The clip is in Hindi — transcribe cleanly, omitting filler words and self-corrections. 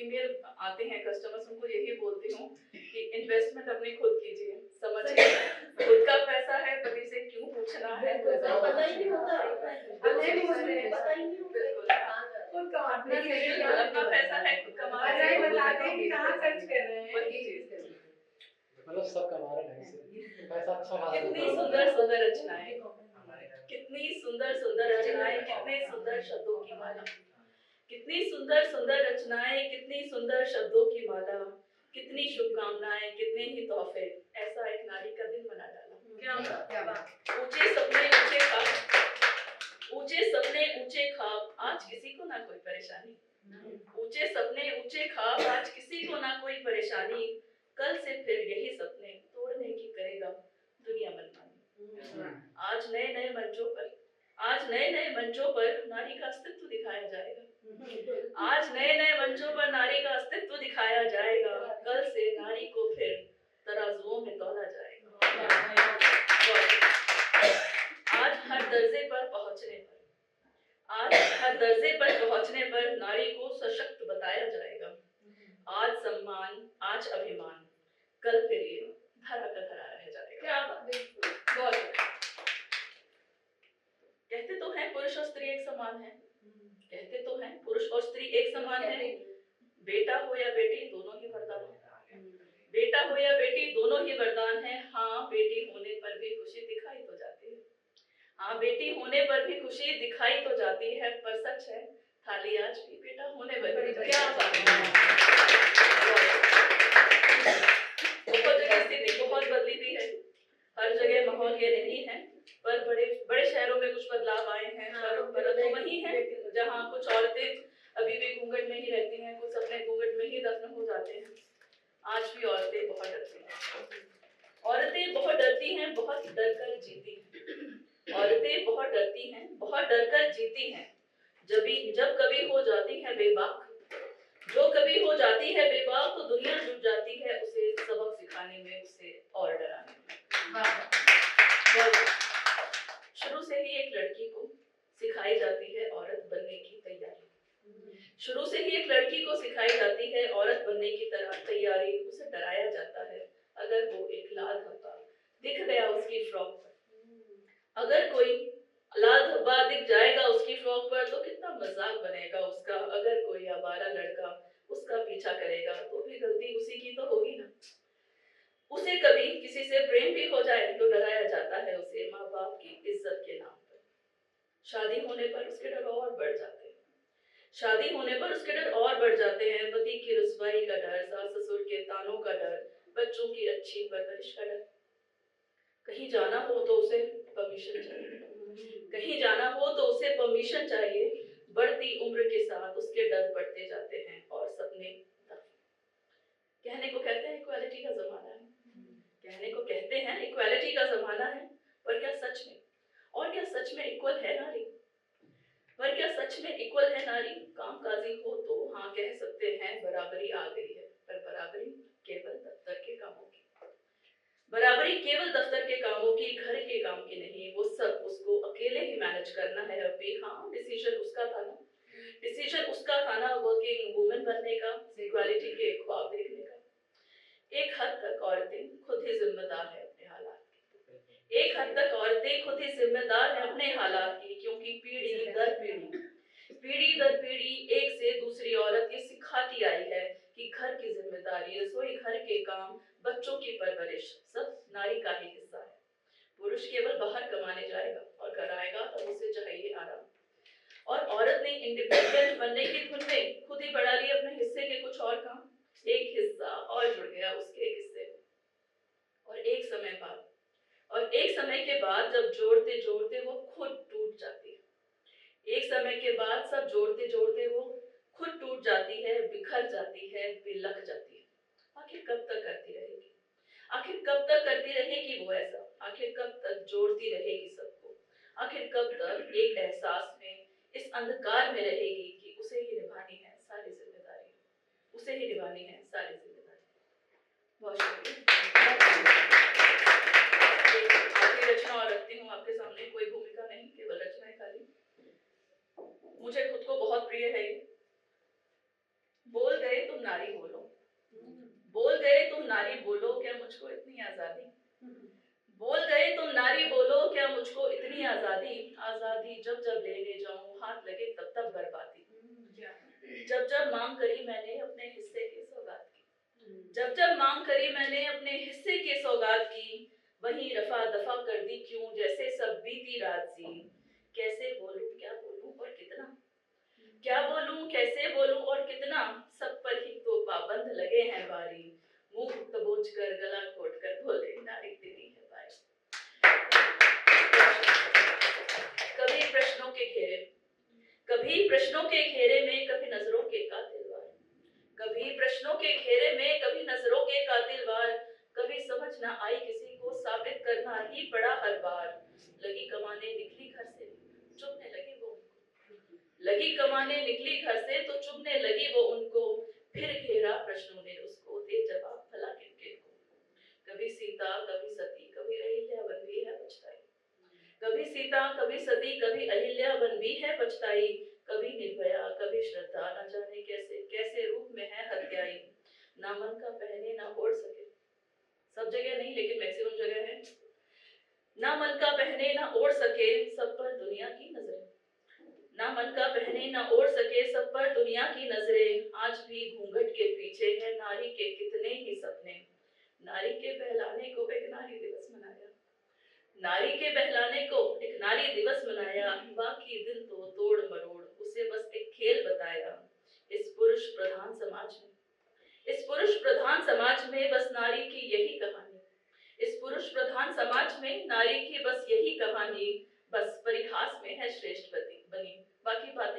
फीमेल आते हैं कस्टमर्स, उनको यही बोलती हूँ कि इन्वेस्टमेंट अपनी खुद कीजिए, समझिए खुद का पैसा है, पति से क्यों पूछना है, पता ही नहीं होता, पता ही नहीं होता, खुद का अपना पैसा है, खुद कमा रहे हैं, बताते हैं कि कहाँ खर्च कर रहे हैं, वही चीज। मतलब सब कमा रहे हैं पैसा अच्छा खासा। कितनी सुंदर सुंदर रचनाएं, कितनी सुंदर सुंदर रचनाएं, कितने सुंदर शब्दों की माला, कितनी सुंदर सुंदर रचनाएं, कितनी सुंदर शब्दों की माला, कितनी शुभकामनाएं, कितने ही तोहफे, ऐसा एक नारी का दिन मना डाला। क्या बात। ऊंचे सपने ऊंचे ख्वाब, ऊंचे सपने ऊंचे ख्वाब, आज किसी को ना कोई परेशानी, ऊंचे सपने ऊंचे ख्वाब, आज किसी को ना कोई परेशानी, कल से फिर यही सपने तोड़ने की करेगा दुनिया मनमानी। आज नए नए मंचों पर, आज नए नए मंचों पर नारी का अस्तित्व दिखाया जाएगा, आज नए नए मंचों पर नारी का अस्तित्व दिखाया जाएगा, कल से नारी को फिर तराजुओं में तौला जाएगा। आज हर दर्जे पर पहुंचने पर, आज हर दर्जे पर पहुंचने पर नारी को सशक्त बताया जाएगा, आज सम्मान, आज अभिमान, कल फिर ये धरा का धरा रह जाएगा। क्या बात। बहुत कहते तो हैं पुरुष और स्त्री एक समान है, कहते तो हैं पुरुष और स्त्री एक समान है, बेटा हो या बेटी दोनों ही वरदान है, बेटा हो या बेटी दोनों ही वरदान है। हाँ बेटी होने पर भी खुशी दिखाई तो जाती है, हाँ बेटी होने पर भी खुशी दिखाई तो जाती है, पर सच है थाली आज भी बेटा होने पर भी। क्या बात है। बहुत जगह स्थिति बहुत बदली भी है, हर जगह माहौल ये नहीं है, पर बड़े बड़े शहरों में कुछ बदलाव आए हैं, पर तो वही है जहाँ कुछ औरतें अभी भी घूंघट में ही रहती हैं, कुछ अपने घूंघट में ही दफन हो जाते हैं। आज भी औरतें बहुत डरती हैं, औरतें बहुत डरती हैं, बहुत डर कर जीती हैं, औरतें बहुत डरती हैं, बहुत डर कर जीती हैं, जब कभी हो जाती है बेबाक, जो कभी हो जाती है बेबाक, तो दुनिया जुट जाती है उसे सबक सिखाने में, उसे और डराने में। शुरू से ही एक लड़की को सिखाई जाती है औरत बनने की तैयारी, शुरू से ही एक लड़की को सिखाई जाती है औरत बनने की तरह तैयारी, उसे डराया जाता है अगर वो एक लाल धब्बा दिख गया उसकी फ्रॉक पर, अगर कोई लाल धब्बा दिख जाएगा उसकी फ्रॉक पर तो कितना मजाक बनेगा उसका, अगर कोई आवारा लड़का उसका पीछा करेगा तो भी गलती उसी की तो होगी ना, उसे कभी किसी से प्रेम भी हो जाए तो डराया जाता है उसे माँ बाप की इज्जत के नाम पर, शादी होने पर उसके डर और बढ़ जाते हैं, शादी होने पर उसके डर और बढ़ जाते हैं, पति की रुसवाई का डर, सास ससुर के तानों का डर, बच्चों की अच्छी परवरिश का डर, कहीं जाना हो तो उसे परमिशन चाहिए, कहीं जाना हो तो उसे परमिशन चाहिए, बढ़ती उम्र के साथ उसके डर बढ़ते जाते हैं और सपने कहने को कहते हैं इक्वालिटी का जमाना है, कहने को कहते हैं इक्वालिटी का जमाना है, पर क्या सच में, और क्या सच में इक्वल है नारी, पर क्या सच में इक्वल है नारी, कामकाजी हो तो हाँ कह सकते हैं बराबरी आ गई है, पर बराबरी केवल दफ्तर के कामों की, बराबरी केवल दफ्तर के कामों की, घर के काम की नहीं, वो सब उसको अकेले ही मैनेज करना है अभी। हाँ डिसीजन उसका था ना, डिसीजन उसका था ना वर्किंग वुमेन बनने का, इक्वालिटी के ख्वाब देखने का। एक हद तक औरतें खुद ही जिम्मेदार है अपने हालात की, एक हद तक औरतें खुद ही जिम्मेदार है अपने हालात की, क्योंकि पीढ़ी दर पीढ़ी, पीढ़ी दर पीढ़ी एक से दूसरी औरत ये सिखाती आई है कि घर की जिम्मेदारी, रसोई घर के काम, बच्चों की परवरिश सब नारी का ही हिस्सा है। पुरुष केवल बाहर कमाने जाएगा और कराएगा तो उसे चाहिए आराम, और औरत ने इंडिपेंडेंट बनने की धुन में खुद ही बढ़ा लिए अपने हिस्से के कुछ और काम, एक हिस्सा और जुड़ गया उसके हिस्से में, और एक समय के बाद जब जोड़ते जोड़ते वो खुद टूट जाती है, एक समय के बाद सब जोड़ते जोड़ते वो खुद टूट जाती है, बिखर जाती है, बिलख जाती है। आखिर कब तक करती रहेगी, आखिर कब तक करती रहेगी वो ऐसा, आखिर कब तक जोड़ती रहेगी सबको, आखिर कब तक एक एहसास में इस अंधकार में रहेगी कि उसे ही निभानी है सारी जिम्मेदारी, उसे ही निभानी है सारी जिम्मेदारी। बहुत शुक्रिया। आखिरी रचना और रखती हूँ आपके सामने, कोई भूमिका नहीं, केवल रचना है खाली। मुझे खुद को बहुत प्रिय है ये। बोल गए तुम नारी बोलो, बोल गए तुम नारी बोलो क्या मुझको इतनी आजादी, बोल गए तुम नारी बोलो क्या मुझको इतनी आजादी, आजादी जब जब लेने जाऊं हाथ लगे तब तब बर्बादी, जब जब मांग करी मैंने अपने हिस्से की सौगात की, जब जब मांग करी मैंने अपने हिस्से की सौगात की, वहीं रफा दफा कर दी क्यों जैसे सब बीती रात सी, कैसे बोलूं क्या बोलूं और कितना, क्या बोलूं कैसे बोलूं और कितना, सब पर ही तो पाबंद लगे हैं बारी, मुंह दबोच कर गला घोट कर बोले नारी तेरी है बारी। कभी प्रश्नों के घेरे, कभी प्रश्नों के घेरे में कभी नजरों के कातिल वार, कभी प्रश्नों के घेरे में कभी नजरों के कातिल वार, कभी समझ ना आई किसी को साबित करना ही पड़ा हर बार, लगी कमाने निकली घर से चुभने लगी वो उनको, लगी कमाने निकली घर से तो चुभने लगी वो उनको, फिर घेरा प्रश्नों ने उसको दे जवाब भला किनके को, कभी सीता कभी सती कभी अहिल्या बन भी है पछताई, कभी सीता कभी सती कभी अहिल्या बन भी है पछताई, कभी निर्भया कभी श्रद्धा न जाने कैसे कैसे रूप में है हत्याई, ना मन का पहने ना ओढ़ सके, सब जगह नहीं लेकिन मैक्सिमम जगह है, ना मन का पहने ना ओढ़ सके सब पर दुनिया की नजरें, ना मन का पहने ना ओढ़ सके सब पर दुनिया की नजरें, आज भी घूंघट के पीछे है नारी के कितने ही सपने, नारी के बहलाने को एक नारी दिवस मनाया, नारी के बहलाने को एक नारी दिवस मनाया, बाकी दिन तो तोड़ मरोड़ उसे बस एक खेल बताया, इस पुरुष प्रधान समाज में, इस पुरुष प्रधान समाज में बस नारी की यही कहानी, इस पुरुष प्रधान समाज में नारी की बस यही कहानी, बस परिहास में है श्रेष्ठ बनी, बाकी बातें